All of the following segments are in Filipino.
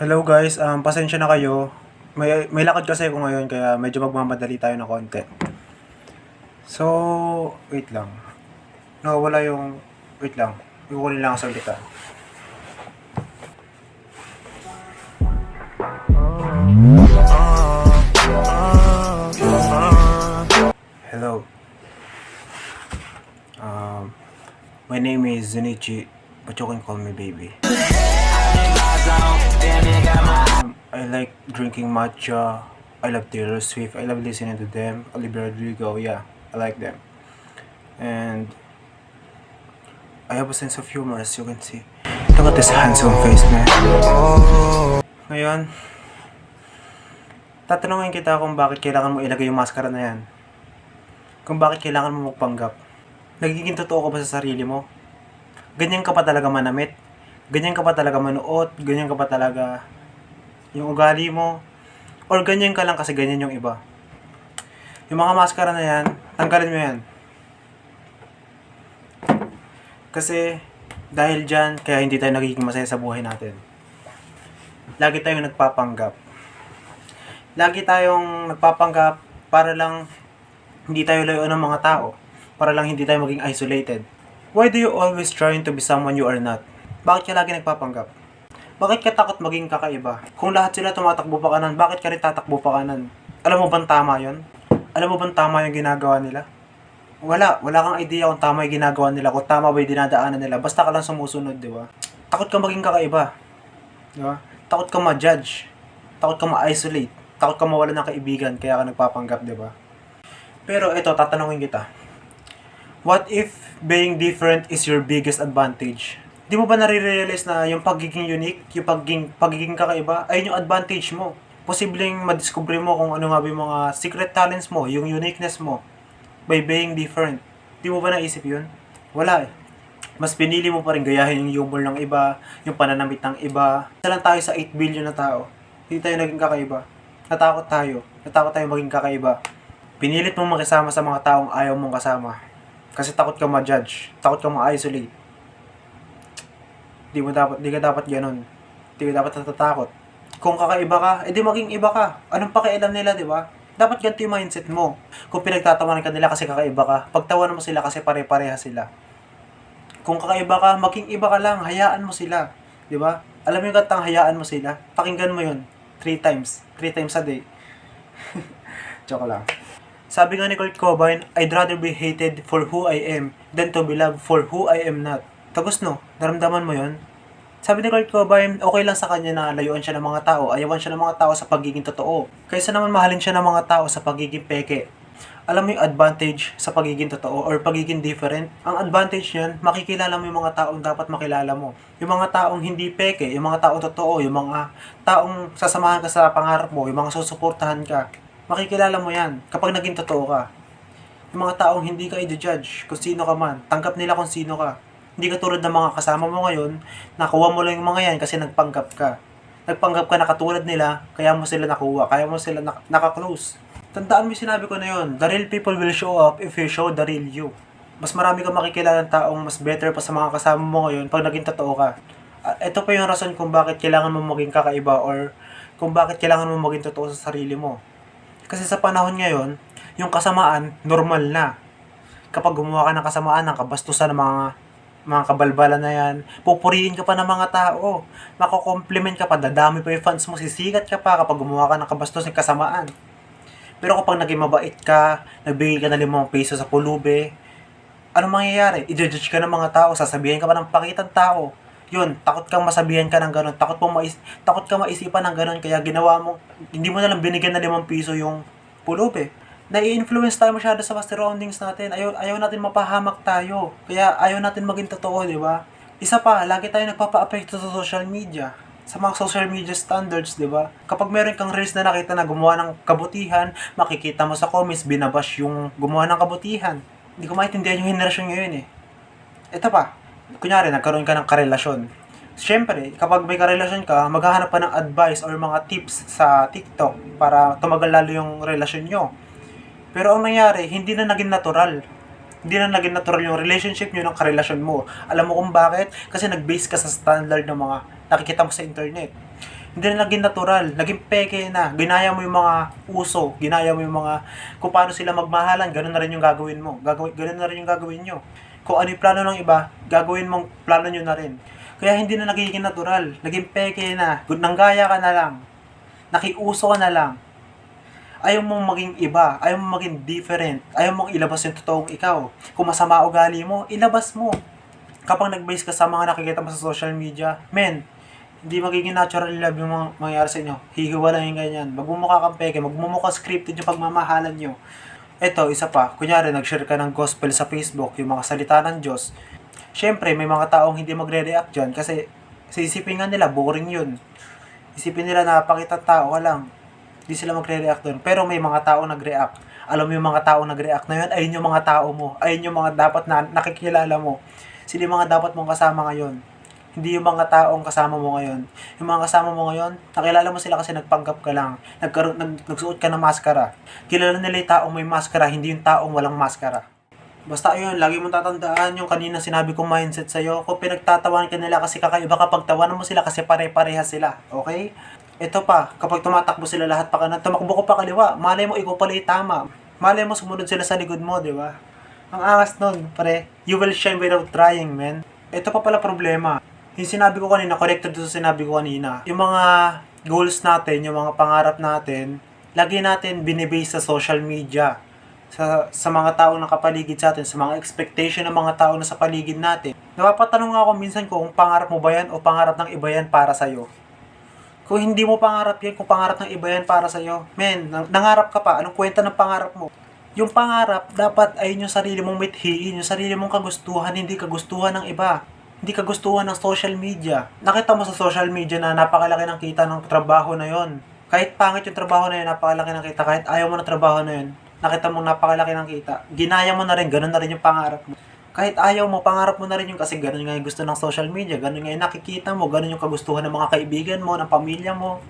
Hello guys, pasensya na kayo. May lakad kasi ako ngayon kaya medyo magmamadali tayo ng konti. So, wait lang. Nawawala yung... Wait lang. Kukunin lang ang salita. Hello. My name is Zunichi, but you can call me baby. I like drinking matcha. I love Taylor Swift. I love listening to them. Olivia Rodrigo, yeah, I like them. And I have a sense of humor, as you can see. Look at this handsome face, man. Ngayon, tatanungin kita kung bakit kailangan mo ilagay yung maskara na yan. Kung bakit kailangan mo magpanggap. Nagiging totoo ka ba sa sarili mo? Ganyan ka pa talaga manamit? Ganyan ka pa talaga manuot? Ganyan ka pa talaga yung ugali mo? Or ganyan ka lang kasi ganyan yung iba? Yung mga maskara na yan, tanggalin mo yan. Kasi dahil dyan, kaya hindi tayo nagiging masaya sa buhay natin. Lagi tayong nagpapanggap. Lagi tayong nagpapanggap para lang hindi tayo layo ng mga tao. Para lang hindi tayo maging isolated. Why do you always trying to be someone you are not? Bakit ka lagi nagpapanggap? Bakit ka takot maging kakaiba? Kung lahat sila tumatakbo pa kanan, bakit ka rin tatakbo pa kanan? Alam mo bang tama yon? Alam mo bang tama yung ginagawa nila? Wala kang idea kung tama yung ginagawa nila, kung tama ba yung dinadaanan nila. Basta ka lang sumusunod, di ba? Takot ka maging kakaiba. Di ba? Takot ka ma-judge. Takot ka ma-isolate. Takot ka mawala ng kaibigan, kaya ka nagpapanggap, di ba? Pero ito, tatanungin kita. What if being different is your biggest advantage? Di mo ba nare-realize na yung pagiging unique, yung pagiging kakaiba, ay yung advantage mo? Posibleng madiscover mo kung ano nga ba yung mga secret talents mo, yung uniqueness mo, by being different. Di mo ba naisip yun? Wala eh. Mas pinili mo pa rin gayahin yung humor ng iba, yung pananamit ng iba. Isa lang tayo sa 8 billion na tao. Hindi tayo naging kakaiba. Natakot tayo maging kakaiba. Pinilit mong makisama sa mga taong ayaw mong kasama. Kasi takot ka ma-judge, takot ka ma-isolate. Di ka dapat ganun. Di ka dapat natatakot. Kung kakaiba ka, edi maging iba ka. Anong pakialam nila, di ba? Dapat ganito yung mindset mo. Kung pinagtatawanan ka nila kasi kakaiba ka, pagtawanan mo sila kasi pare-pareha sila. Kung kakaiba ka, maging iba ka lang, hayaan mo sila. Di ba? Alam mo yung kantang hayaan mo sila? Pakinggan mo yun. 3 times. 3 times a day. Joke lang. Sabi nga ni Kurt Cobain, I'd rather be hated for who I am than to be loved for who I am not. Tapos no, naramdaman mo yun? Sabi ni Kurt Cobain, okay lang sa kanya na layuan siya ng mga tao, ayawan siya ng mga tao sa pagiging totoo. Kaysa naman mahalin siya ng mga tao sa pagiging peke. Alam mo yung advantage sa pagiging totoo or pagiging different? Ang advantage niyan, makikilala mo yung mga taong dapat makilala mo. Yung mga taong hindi peke, yung mga taong totoo, yung mga taong sasamahan ka sa pangarap mo, yung mga susuportahan ka. Makikilala mo yan kapag naging totoo ka. Yung mga taong hindi ka i-judge kung sino ka man, tanggap nila kung sino ka. Hindi ka tulad ng mga kasama mo ngayon, nakuha mo lang yung mga yan kasi nagpanggap ka. Nagpanggap ka na katulad nila, kaya mo sila nakuha, kaya mo sila naka-close. Tandaan mo yung sinabi ko na yun, the real people will show up if you show the real you. Mas marami kang makikilala ng taong mas better pa sa mga kasama mo ngayon pag naging totoo ka. Ito pa yung rason kung bakit kailangan mo maging kakaiba or kung bakit kailangan mo maging totoo sa sarili mo. Kasi sa panahon ngayon, yung kasamaan, normal na. Kapag gumawa ka ng kasamaan, ng kabastusan ng mga kabalbala na yan, pupurihin ka pa ng mga tao. Mako-compliment ka pa, dadami pa yung fans mo, sisikat ka pa kapag gumawa ka ng kabastos ng kasamaan. Pero kapag naging mabait ka, nagbigay ka ng 5 piso sa pulube, ano mangyayari? I-judge ka ng mga tao, sasabihin ka pa ng pakitang tao. Yun, takot kang masabihan ka ng ganun, takot kang maisipan ng ganun, kaya ginawa mo, hindi mo na lang binigyan ng 5 piso yung pulube. Nai-influence tayo masyado sa surroundings natin. Ayaw natin mapahamak tayo. Kaya ayaw natin maging totoo, di ba? Isa pa, lagi tayo nagpapa-apekto sa social media. Sa mga social media standards, di ba? Kapag meron kang reels na nakita na gumawa ng kabutihan, makikita mo sa comments, binabash yung gumawa ng kabutihan. Hindi ko maintindihan yung henerasyon ngayon eh. Ito pa, kunyari, nagkaroon ka ng karelasyon. Siyempre, kapag may karelasyon ka, maghahanap pa ng advice or mga tips sa TikTok para tumagal lalo yung relasyon nyo. Pero ang nangyari, hindi na naging natural. Hindi na naging natural yung relationship nyo ng karelasyon mo. Alam mo kung bakit? Kasi nag-base ka sa standard ng mga nakikita mo sa internet. Hindi na naging natural, naging peke na. Ginaya mo yung mga uso, ginaya mo yung mga kung paano sila magmahalan, ganun na rin yung gagawin mo. Ganun na rin yung gagawin nyo. Kung ano yung plano ng iba, gagawin mong plano nyo na rin. Kaya hindi na nagiging natural, naging peke na. Nanggaya ka na lang, nakiuso ka na lang. Ayaw mong maging iba, ayaw mong maging different, ayaw mong ilabas yung totoong ikaw. Kung masama ugali mo, ilabas mo. Kapag nag-base ka sa mga nakikita mo sa social media, men, hindi magiging natural love yung mga mangyayari sa inyo. Hihiwala yung ganyan. Magmumukha kang peke, magmumukha scripted yung pagmamahalan nyo. Ito, isa pa, kunyari, nag-share ka ng gospel sa Facebook, yung mga salita ng Diyos. Siyempre, may mga taong hindi magre-react dyan kasi isipin nga nila, boring yun. Isipin nila na pakitang tao ka lang. Hindi sila magre-react doon. Pero may mga taong nag-react. Alam mo yung mga taong nag-react na yun, ayun yung mga tao mo. Ayun yung mga dapat na nakikilala mo. Sila yung mga dapat mong kasama ngayon. Hindi yung mga taong kasama mo ngayon. Yung mga kasama mo ngayon, nakilala mo sila kasi nagpanggap ka lang. Nagsuot ka ng maskara. Kilala nila yung taong may maskara, hindi yung taong walang maskara. Basta ayun, lagi mong tatandaan yung kanina sinabi kong mindset sa'yo. Kung pinagtatawan ka nila kasi kakaiba, kapag tawanan mo sila kasi pare-parehas sila. Okay? Ito pa, kapag tumatakbo sila lahat pa kanan, tumakbo ko pa kaliwa, malay mo ikaw pala yung tama. Malay mo sumunod sila sa likod mo, di ba? Ang angas nun, pare. You will shine without trying, man. Ito pa pala problema. Yung sinabi ko kanina, connected to sa sinabi ko kanina. Yung mga goals natin, yung mga pangarap natin, lagi natin binibase sa social media. Sa mga tao na kapaligid sa atin, sa mga expectation ng mga tao na sa paligid natin. Napapatanong ako minsan kung pangarap mo ba yan o pangarap ng iba yan para sa'yo. Kung hindi mo pangarap yan, kung pangarap ng iba yan para sa'yo, men, nangarap ka pa, anong kwenta ng pangarap mo? Yung pangarap, dapat ay yung sarili mong mithiin, yung sarili mong kagustuhan, hindi kagustuhan ng iba. Hindi kagustuhan ng social media. Nakita mo sa social media na napakalaki ng kita ng trabaho na yon. Kahit pangit yung trabaho na yun, napakalaki ng kita. Kahit ayaw mo ng trabaho na yun, nakita mong napakalaki ng kita. Ginaya mo na rin, ganun na rin yung pangarap mo. Kahit ayaw mo, pangarap mo na rin yung kasi ganun nga yung gusto ng social media, ganun nga yung nakikita mo, ganun yung kagustuhan ng mga kaibigan mo, ng pamilya mo.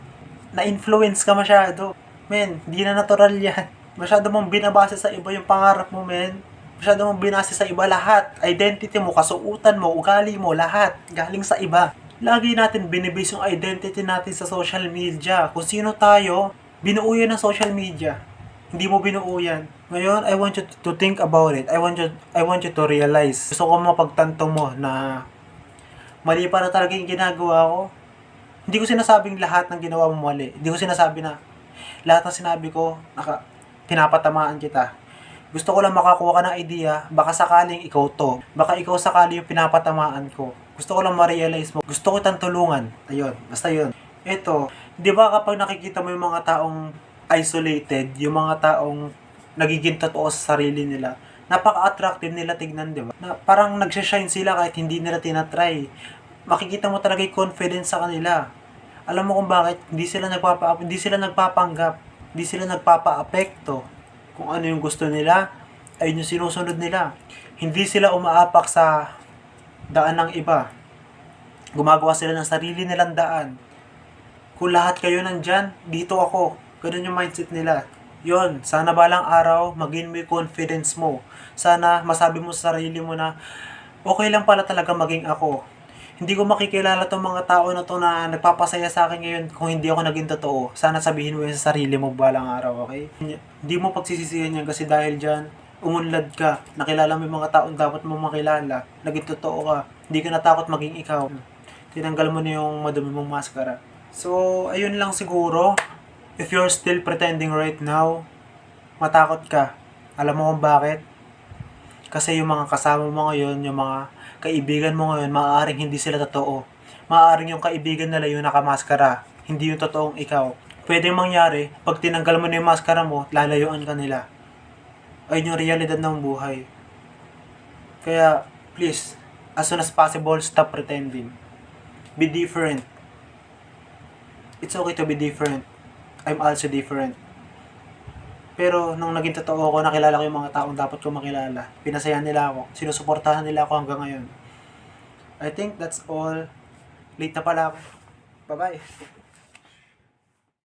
Na-influence ka masyado. Men, hindi na natural yan. Masyado mong binabase sa iba yung pangarap mo, men. Masyado mong binase sa iba lahat. Identity mo, kasuutan mo, ugali mo, lahat. Galing sa iba. Lagi natin binibase yung identity natin sa social media. Kung sino tayo, binuo yan ng social media. Hindi mo binuo yan. Ngayon, I want you to think about it. I want you to realize. Gusto ko mapagtanto mo na mali para talaga yung ginagawa ko. Hindi ko sinasabing lahat ng ginawa mo mali. Hindi ko sinasabi na lahat ng sinabi ko, pinapatamaan kita. Gusto ko lang makakuha ka ng idea, baka sakaling ikaw to. Baka ikaw sakali yung pinapatamaan ko. Gusto ko lang ma-realize mo. Gusto ko itang tulungan. Ayun, basta yun. Ito, di ba kapag nakikita mo yung mga taong isolated, yung mga taong nagiging totoo sa sarili nila, napaka-attractive nila tignan, di ba? Na parang nagsashine sila kahit hindi nila tinatry. Makikita mo talaga yung confidence sa kanila. Alam mo kung bakit? Hindi sila nagpapanggap. Hindi sila nagpapa-apekto. Kung ano yung gusto nila, ayun yung sinusunod nila. Hindi sila umaapak sa daan ng iba. Gumagawa sila ng sarili nilang daan. Kung lahat kayo nandyan, dito ako. Ganun yung mindset nila. Yon, sana balang araw, maging may confidence mo. Sana masabi mo sa sarili mo na, okay lang pala talaga maging ako. Hindi ko makikilala tong mga tao na to na nagpapasaya sa akin ngayon kung hindi ako naging totoo. Sana sabihin mo yun sa sarili mo balang araw, okay? Hindi mo pagsisisihan yan kasi dahil dyan, umunlad ka, nakilala mo yung mga taong dapat mo makilala, naging totoo ka, hindi ka natakot maging ikaw. Tinanggal mo na yung madumi mong maskara. So, ayun lang siguro. If you're still pretending right now, matakot ka. Alam mo kung bakit? Kasi yung mga kasama mo ngayon, yung mga kaibigan mo ngayon, maaaring hindi sila totoo. Maaaring yung kaibigan nila yung nakamaskara, hindi yung totoong ikaw. Pwedeng mangyari, pag tinanggal mo na yung maskara mo, lalayuan ka nila. Ayun yung realidad ng buhay. Kaya, please, as soon as possible, stop pretending. Be different. It's okay to be different. I'm also different. Pero nung naging totoo ako, nakilala ko yung mga taong dapat ko makilala. Pinasayahan nila ako. Sinusuportahan nila ako hanggang ngayon. I think that's all. Late na pala ako. Bye-bye.